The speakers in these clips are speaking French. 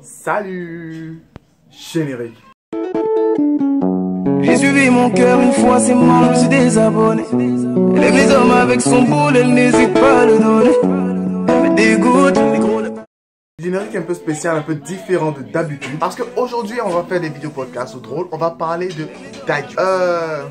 Salut. Générique. J'ai suivi mon cœur une fois, c'est mort, je me suis désabonné. Elle aime les hommes avec son boule, elle n'hésite pas à le donner. Elle me dégoûte, les gros. Générique un peu spécial, un peu différent de d'habitude. Parce qu'aujourd'hui, on va faire des vidéos podcasts ou drôles. On va parler de Dadju.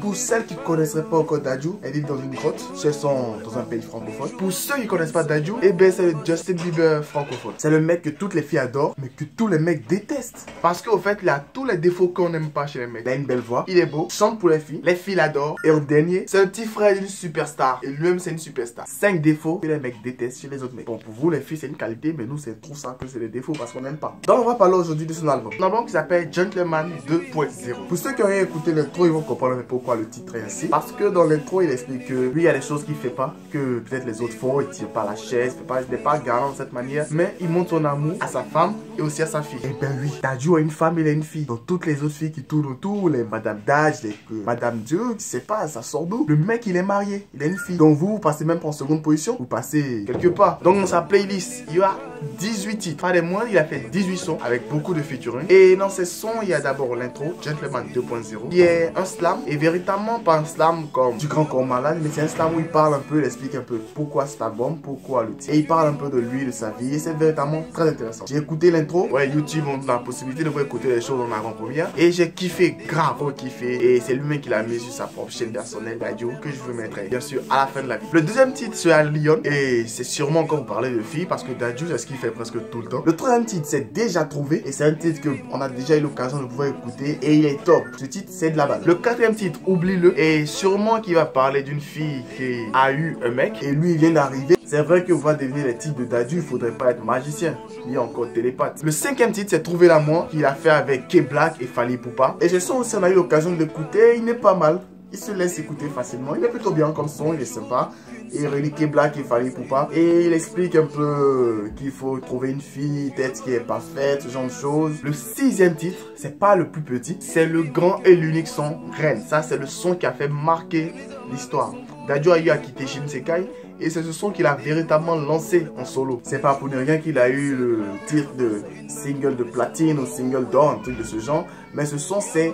Pour celles qui ne connaisseraient pas encore Dadju, elles vivent dans une grotte. Elles sont dans un pays francophone. Pour ceux qui ne connaissent pas Dadju, eh ben c'est le Justin Bieber francophone. C'est le mec que toutes les filles adorent, mais que tous les mecs détestent. Parce qu'au fait, il a tous les défauts qu'on n'aime pas chez les mecs. Il a une belle voix, il est beau, chante pour les filles l'adorent. Et en dernier, c'est un petit frère d'une superstar. Et lui-même, c'est une superstar. 5 défauts que les mecs détestent chez les autres mecs. Bon, pour vous, les filles, c'est une qualité, mais nous, c'est trop ça que c'est des défauts parce qu'on n'aime pas. Donc, on va parler aujourd'hui de son album. Un album qui s'appelle Gentleman 2.0. Pour ceux qui ont rien écouté l'intro, ils vont comprendre pourquoi le titre est ainsi. Parce que dans l'intro, il explique que lui, il y a des choses qu'il fait pas, que peut-être les autres font. Il tire pas la chaise, il n'est pas galant de cette manière. Mais il montre son amour à sa femme et aussi à sa fille. Et ben oui, Dadju a une femme, il a une fille. Donc, toutes les autres filles qui tournent autour, les Madame Daj, les Madame Dieu, tu sais pas, ça sort d'où. Le mec, il est marié, il a une fille. Donc, vous passez même pas en seconde position, vous passez quelque part. Donc, dans sa playlist, il y a 18 titres. Pas des moindres, il a fait 18 sons avec beaucoup de featuring. Et dans ces sons, il y a d'abord l'intro, Gentleman 2.0, qui est un slam. Et véritablement pas un slam comme du grand corps malade, mais c'est un slam où il parle un peu, il explique un peu pourquoi cet album, pourquoi le titre. Et il parle un peu de lui, de sa vie. Et c'est véritablement très intéressant. J'ai écouté l'intro. Ouais, YouTube, on a la possibilité de pouvoir écouter les choses en avant-première. Et j'ai kiffé, grave kiffé. Et c'est lui-même qui l'a mis sur sa propre chaîne personnelle, Dadju, que je veux mettre, bien sûr, à la fin de la vidéo. Le deuxième titre, c'est à Lyon. Et c'est sûrement quand vous parlez de filles, parce que Dadju, c'est ce qu'il fait presque tout le temps. Le troisième titre, c'est Déjà Trouvé. Et c'est un titre qu'on a déjà eu l'occasion de pouvoir écouter. Et il est top. Ce titre, c'est de la balle. Le quatrième titre, Oublie-le. Et sûrement qu'il va parler d'une fille qui a eu un mec. Et lui, il vient d'arriver. C'est vrai que vous va devenir les titres de Dadju. Il faudrait pas être magicien. Ni encore télépathe. Le cinquième titre, c'est Trouver l'amour. Qu'il a fait avec K-Black et Fally Ipupa. Et je sens aussi, on a eu l'occasion d'écouter. Il n'est pas mal. Il se laisse écouter facilement. Il est plutôt bien comme son. Il est sympa. Il réunit K-Black et Fally Ipupa. Et il explique un peu qu'il faut trouver une fille, peut-être qui est parfaite, ce genre de choses. Le sixième titre, c'est pas le plus petit. C'est le grand et l'unique son Reine. Ça, c'est le son qui a fait marquer l'histoire. Dadju a eu à quitter Shinsekai. Et c'est ce son qu'il a véritablement lancé en solo. C'est pas pour ne rien qu'il a eu le titre de single de platine ou single d'or, un truc de ce genre. Mais ce son, c'est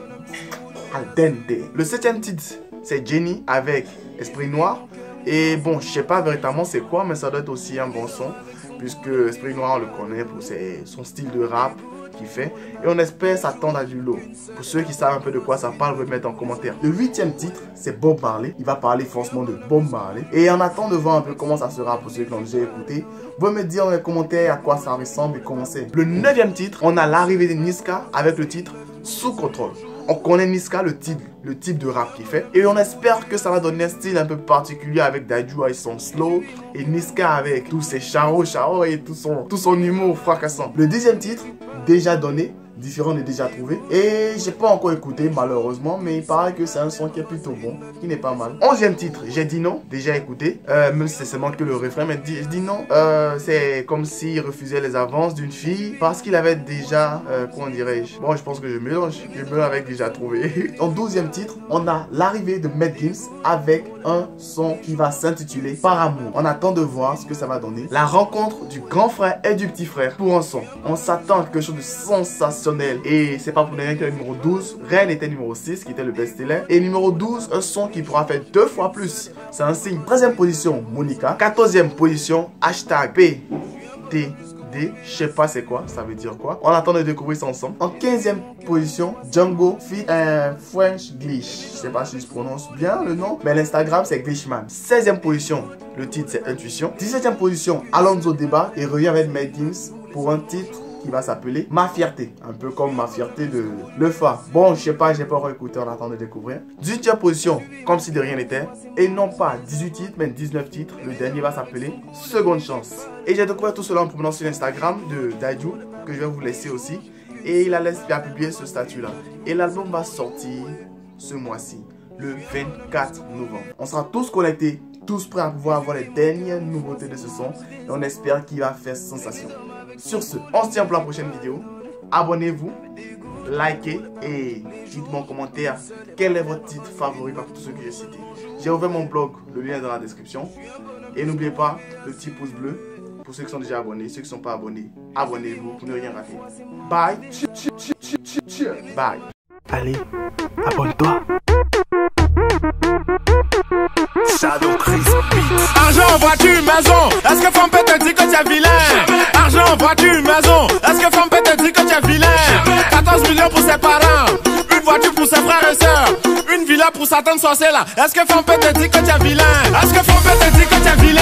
al dente. Le septième titre, c'est Jenny avec Esprit Noir. Et bon, je sais pas véritablement c'est quoi, mais ça doit être aussi un bon son. Puisque Esprit Noir, on le connaît pour son style de rap qu'il fait. Et on espère s'attendre à du lourd. Pour ceux qui savent un peu de quoi ça parle, remettez en commentaire. Le huitième titre, c'est Bob Marley. Il va parler forcément de Bob Marley. Et en attendant de voir un peu comment ça sera pour ceux qui l'ont déjà écouté, vous pouvez me dire dans les commentaires à quoi ça ressemble et comment c'est. Le neuvième titre, on a l'arrivée de Niska avec le titre Sous Contrôle. On connaît Niska, le type de rap qu'il fait. Et on espère que ça va donner un style un peu particulier avec Dadju avec son slow. Et Niska avec tous ses charo et tout son humour fracassant. Le deuxième titre, Déjà Donné, différent de Déjà Trouvé. Et j'ai pas encore écouté malheureusement, mais il paraît que c'est un son qui est plutôt bon, qui n'est pas mal. Onzième titre, J'ai dit non, déjà écouté. Même si c'est seulement que le refrain, mais je dis non. C'est comme s'il refusait les avances d'une fille parce qu'il avait déjà, comment dirais-je. Bon, je pense que je mélange avec Déjà Trouvé. En 12e titre, on a l'arrivée de Matt Gims avec un son qui va s'intituler Par Amour. On attend de voir ce que ça va donner. La rencontre du grand frère et du petit frère pour un son. On s'attend à quelque chose de sensationnel. Et c'est pas pour rien que le numéro 12, Reine était numéro 6 qui était le best-seller. Et numéro 12, un son qui pourra faire 2 fois plus. C'est un signe. 13e position, Monica. 14e position, hashtag PTD. Je sais pas c'est quoi, ça veut dire quoi. On attend de découvrir ça ensemble. En 15e position, Django feat French Glitch. Je sais pas si je prononce bien le nom, mais l'Instagram c'est Glitchman. 16e position, le titre c'est Intuition. 17e position, Alonso Deba et revient avec Matt Gims pour un titre qui va s'appeler Ma Fierté. Un peu comme Ma Fierté de Lefa. Bon, je sais pas, j'ai pas encore écouté, on attend de découvrir. 18e position, Comme si de rien n'était. Et non pas 18 titres, mais 19 titres. Le dernier va s'appeler Seconde Chance. Et j'ai découvert tout cela en promenant sur l'Instagram de Dadju, que je vais vous laisser aussi. Et il a publié ce statut-là. Et l'album va sortir ce mois-ci, le 24 novembre. On sera tous connectés, tous prêts à pouvoir avoir les dernières nouveautés de ce son. Et on espère qu'il va faire sensation. Sur ce, on se tient pour la prochaine vidéo. Abonnez-vous, likez et dites-moi en commentaire quel est votre titre favori parmi tous ceux que j'ai cités. J'ai ouvert mon blog, le lien est dans la description. Et n'oubliez pas le petit pouce bleu pour ceux qui sont déjà abonnés, ceux qui ne sont pas abonnés, abonnez-vous pour ne rien rater. Bye. Bye. Allez, abonne-toi. Shadow Chris Beats. Argent, voiture, maison. Est-ce que Femme te dit que tu es vilain? Argent, voiture, maison. Est-ce que Femme te dit que tu es vilain? 14 millions pour ses parents, une voiture pour ses frères et sœurs, une villa pour sa tante sorcière là. Est-ce que Femme te dit que tu es vilain? Est-ce que Femme te dit que tu es vilain?